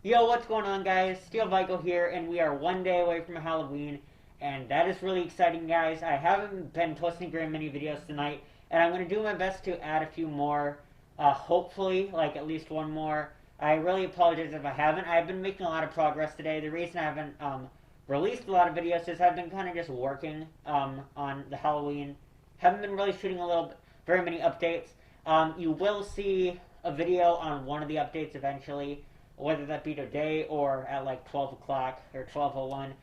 Yo, what's going on, guys? Steel Vico here, and we are one day away from Halloween, and that is really exciting, guys. I haven't been posting very many videos tonight, and I'm going to do my best to add a few more, hopefully, like at least one more. I really apologize if I haven't. I've been making a lot of progress today. The reason I haven't released a lot of videos is I've been kind of just working on the Halloween. Haven't been really shooting very many updates. You will see a video on one of the updates eventually, whether that be today or at like 12 o'clock or 12:01.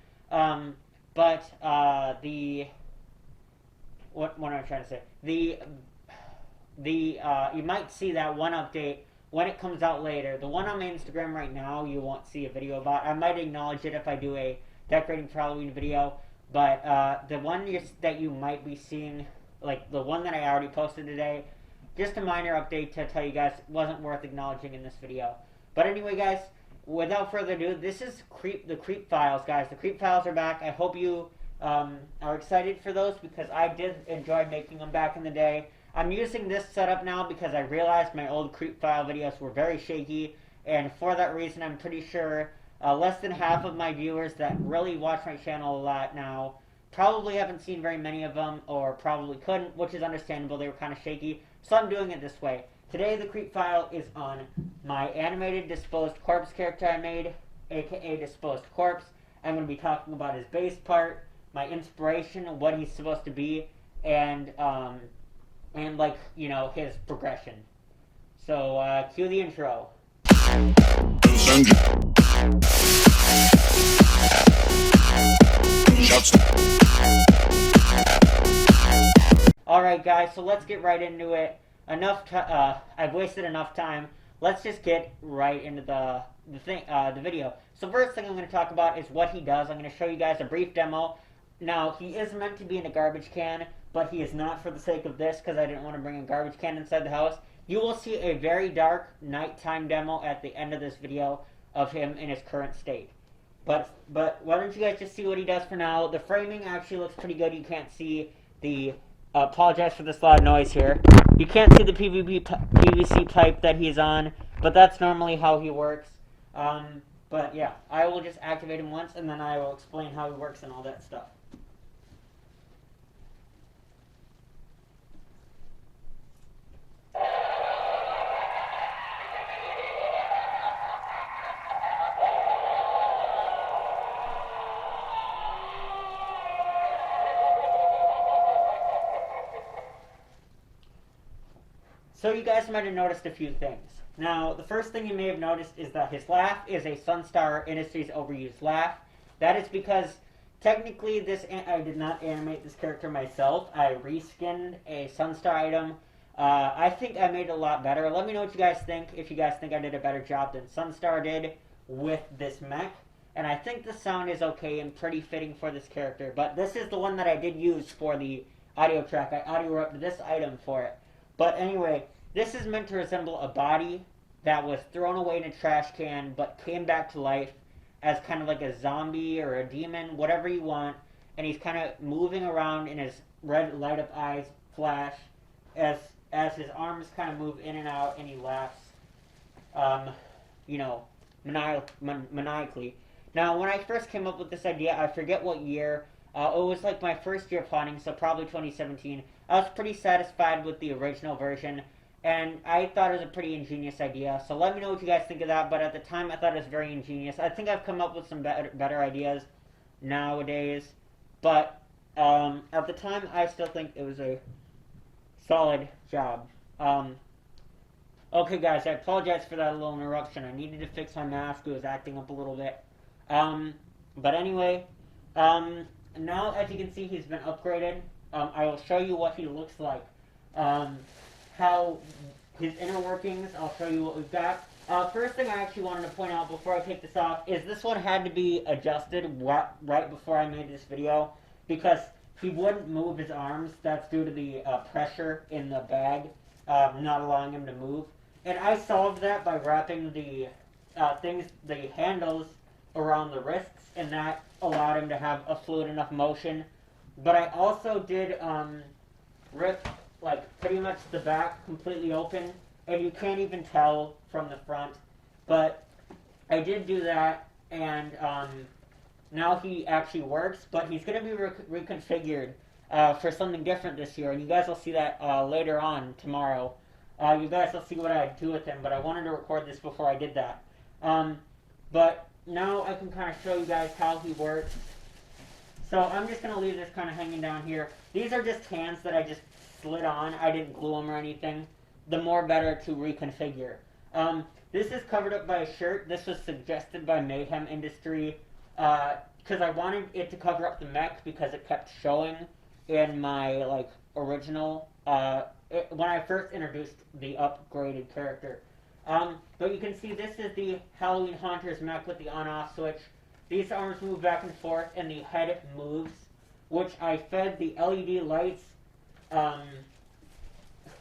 What am I trying to say? You might see that one update when it comes out later. The one on my Instagram right now, you won't see a video about. I might acknowledge it if I do a decorating for Halloween video, but the one that you might be seeing, like the one that I already posted today, just a minor update to tell you guys wasn't worth acknowledging in this video. But anyway, guys, without further ado, this is the creep files, guys. The creep files are back. I hope you are excited for those because I did enjoy making them back in the day. I'm using this setup now because I realized my old creep file videos were very shaky, and for that reason, I'm pretty sure less than half of my viewers that really watch my channel a lot now probably haven't seen very many of them, or probably couldn't, which is understandable. They were kind of shaky, so I'm doing it this way. Today, the creep file is on my animated Disposed Corpse character I made, aka Disposed Corpse. I'm going to be talking about his base part, my inspiration, what he's supposed to be, and like, you know, his progression. So, cue the intro. Alright, guys, so let's get right into it. I've wasted enough time. Let's just get right into the video. So first thing I'm going to talk about is what he does. I'm going to show you guys a brief demo. Now, he is meant to be in a garbage can, but he is not for the sake of this because I didn't want to bring a garbage can inside the house. You will see a very dark nighttime demo at the end of this video of him in his current state. But why don't you guys just see what he does for now? The framing actually looks pretty good. You can't see the... apologize for this loud noise here. You can't see the PVC pipe that he's on, but that's normally how he works. But yeah, I will just activate him once, and then I will explain how he works and all that stuff. So you guys might have noticed a few things. Now, the first thing you may have noticed is that his laugh is a Sunstar Industries overused laugh. That is because, technically, I did not animate this character myself. I reskinned a Sunstar item. I think I made it a lot better. Let me know what you guys think, if you guys think I did a better job than Sunstar did with this mech. And I think the sound is okay and pretty fitting for this character. But this is the one that I did use for the audio track. I audio-wrote this item for it. But anyway, this is meant to resemble a body that was thrown away in a trash can but came back to life as kind of like a zombie or a demon, whatever you want. And he's kind of moving around and his red light-up eyes flash as his arms kind of move in and out and he laughs, you know, maniacally. Now, when I first came up with this idea, I forget what year. It was like my first year planning, so probably 2017. I was pretty satisfied with the original version, and I thought it was a pretty ingenious idea. So let me know what you guys think of that, but at the time I thought it was very ingenious. I think I've come up with some better ideas nowadays, but at the time I still think it was a solid job. Okay guys, I apologize for that little interruption. I needed to fix my mask. It was acting up a little bit. But anyway, now, as you can see, he's been upgraded. I will show you what he looks like. How his inner workings, I'll show you what we've got. First thing I actually wanted to point out before I take this off is this one had to be adjusted right before I made this video because he wouldn't move his arms. That's due to the pressure in the bag not allowing him to move. And I solved that by wrapping the handles around the wrists, and that allowed him to have a fluid enough motion. But I also did rip like pretty much the back completely open, and you can't even tell from the front. But I did do that, and now he actually works, but he's going to be reconfigured for something different this year, and you guys will see that later on tomorrow. You guys will see what I do with him, but I wanted to record this before I did that. But now I can kind of show you guys how he works. So I'm just going to leave this kind of hanging down here. These are just hands that I just slid on. I didn't glue them or anything. The more better to reconfigure. This is covered up by a shirt. This was suggested by Mayhem Industry because I wanted it to cover up the mech because it kept showing in my original when I first introduced the upgraded character. But you can see this is the Halloween Haunters mech with the on-off switch. These arms move back and forth, and the head moves, which I fed the LED lights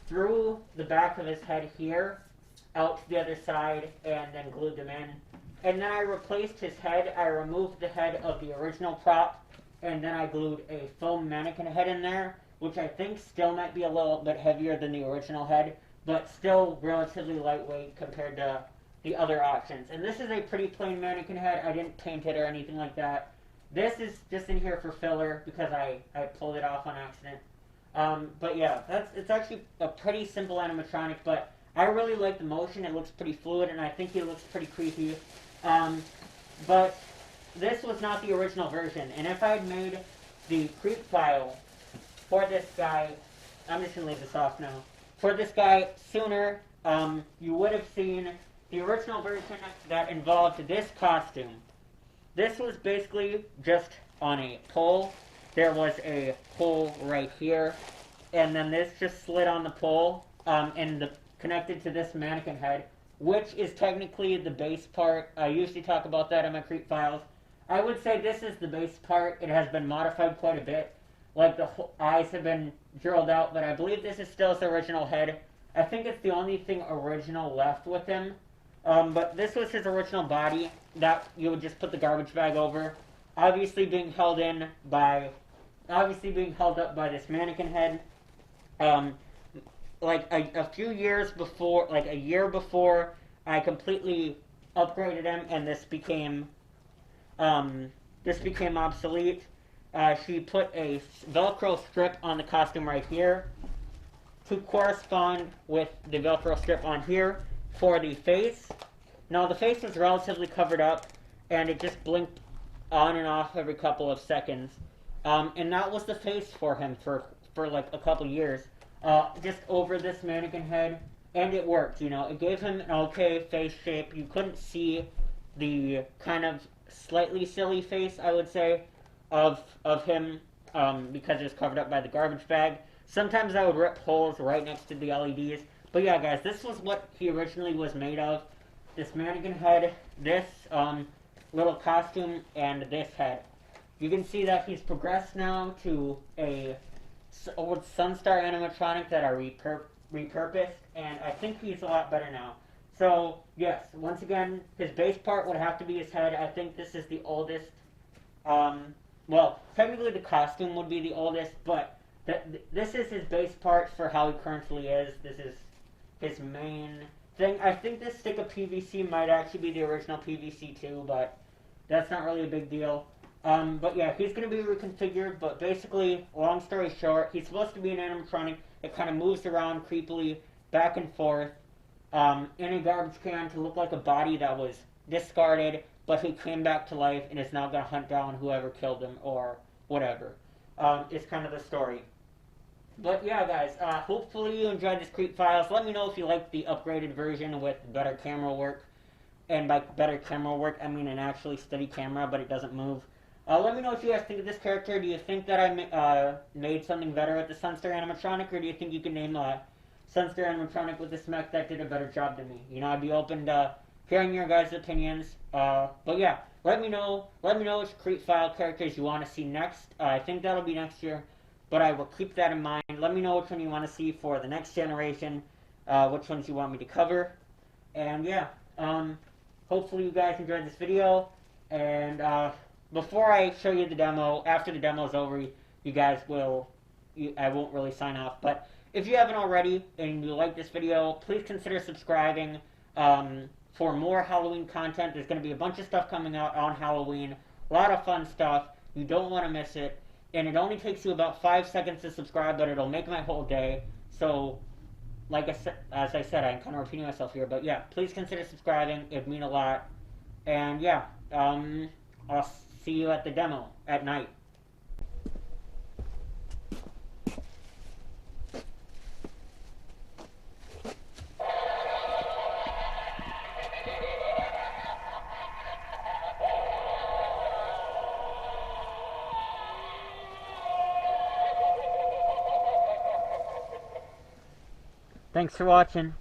through the back of his head here, out to the other side, and then glued them in. And then I replaced his head. I removed the head of the original prop, and then I glued a foam mannequin head in there, which I think still might be a little bit heavier than the original head, but still relatively lightweight compared to the other options. And this is a pretty plain mannequin head. I didn't paint it or anything like that. This is just in here for filler because I pulled it off on accident. But yeah, it's actually a pretty simple animatronic, but I really like the motion. It looks pretty fluid, and I think he looks pretty creepy. But this was not the original version, and if I had made the creep file for this guy, I'm just going to leave this off now. For this guy sooner, you would have seen the original version that involved this costume. This was basically just on a pole. There was a pole right here, and then this just slid on the pole and connected to this mannequin head, which is technically the base part. I usually talk about that in my creep files. I would say this is the base part. It has been modified quite a bit. Like the eyes have been drilled out, but I believe this is still his original head. I think it's the only thing original left with him. But this was his original body that you would just put the garbage bag over. Obviously being held up by this mannequin head. A few years before, a year before, I completely upgraded him, and this became obsolete. She put a Velcro strip on the costume right here to correspond with the Velcro strip on here for the face. Now the face was relatively covered up, and it just blinked on and off every couple of seconds. And that was the face for him for a couple years. Just over this mannequin head, and it worked, It gave him an okay face shape. You couldn't see the kind of slightly silly face, I would say, of him, because it was covered up by the garbage bag. Sometimes I would rip holes right next to the LEDs. But yeah, guys, this was what he originally was made of. This mannequin head, this little costume, and this head. You can see that he's progressed now to a old Sunstar animatronic that I repurposed, and I think he's a lot better now. So, yes, once again, his base part would have to be his head. I think this is the oldest. Well, technically the costume would be the oldest, but this is his base part for how he currently is. This is his main thing. I think this stick of PVC might actually be the original PVC too, but that's not really a big deal. But yeah, he's going to be reconfigured, but basically, long story short, he's supposed to be an animatronic. It kind of moves around creepily, back and forth, in a garbage can to look like a body that was discarded, but he came back to life and is now going to hunt down whoever killed him or whatever. It's kind of the story. But yeah, guys, hopefully you enjoyed this Creep Files. Let me know if you like the upgraded version with better camera work. And by better camera work, I mean an actually steady camera, but it doesn't move. Let me know what you guys think of this character. Do you think that I made something better with the Sunstar animatronic, or do you think you can name a Sunstar animatronic with this mech that did a better job than me? I'd be open to hearing your guys' opinions. But yeah, let me know which Creep File characters you want to see next. I think that'll be next year, but I will keep that in mind. Let me know which one you want to see for the next generation, which ones you want me to cover. And yeah, hopefully you guys enjoyed this video, and before I show you the demo, after the demo is over, you guys will, I won't really sign off, but if you haven't already and you like this video, please consider subscribing. for more Halloween content. There's going to be a bunch of stuff coming out on Halloween. A lot of fun stuff. You don't want to miss it. And it only takes you about 5 seconds to subscribe, but it'll make my whole day. So, as I said, I'm kind of repeating myself here, but yeah, please consider subscribing. It'd mean a lot. And yeah, I'll see you at the demo at night. Thanks for watching.